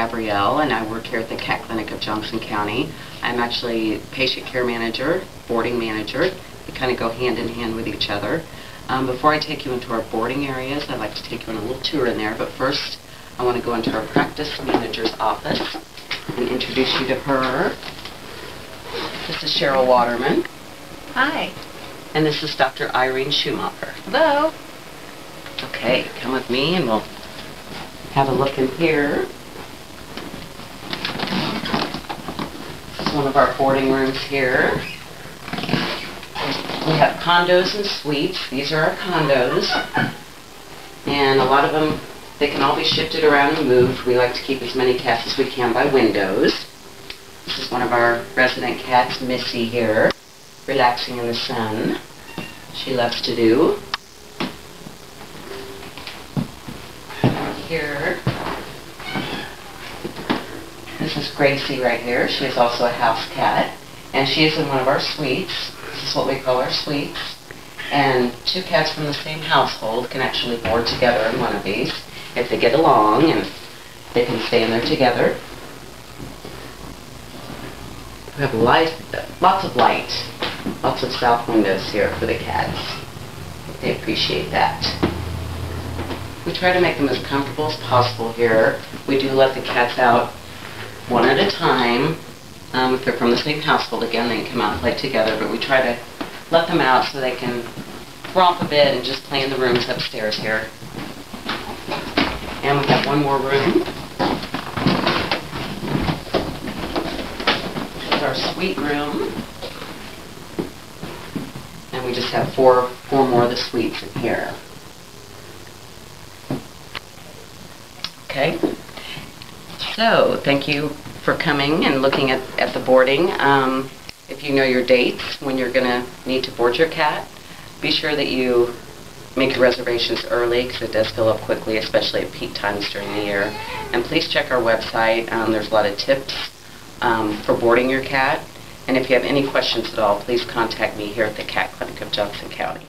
Gabrielle, and I work here at the Cat Clinic of Johnson County. I'm actually patient care manager, boarding manager. We kind of go hand in hand with each other. Before I take you into our boarding areas, I'd like to take you on a little tour in there, but first I want to go into our practice manager's office and introduce you to her. This is Cheryl Waterman. Hi. And this is Dr. Irene Schumacher. Hello. Okay, come with me and we'll have a look in here. This is one of our boarding rooms here. We have condos and suites. These are our condos. And a lot of them, they can all be shifted around and moved. We like to keep as many cats as we can by windows. This is one of our resident cats, Missy here, relaxing in the sun. She loves to do. Here. This is Gracie right here. She is also a house cat, and she is in one of our suites. This is what we call our suites. And two cats from the same household can actually board together in one of these if they get along, and they can stay in there together. We have lots of light, lots of south windows here for the cats. They appreciate that. We try to make them as comfortable as possible here. We do let the cats out one at a time. If they're from the same household, again, they can come out and play together, but we try to let them out so they can romp a bit and just play in the rooms upstairs here. And we have one more room. This is our suite room. And we just have four more of the suites in here. Okay, so thank you for coming and looking at the boarding. If you know your dates when you're going to need to board your cat, be sure that you make your reservations early because it does fill up quickly, especially at peak times during the year. And please check our website. There's a lot of tips for boarding your cat. And if you have any questions at all, please contact me here at the Cat Clinic of Johnson County.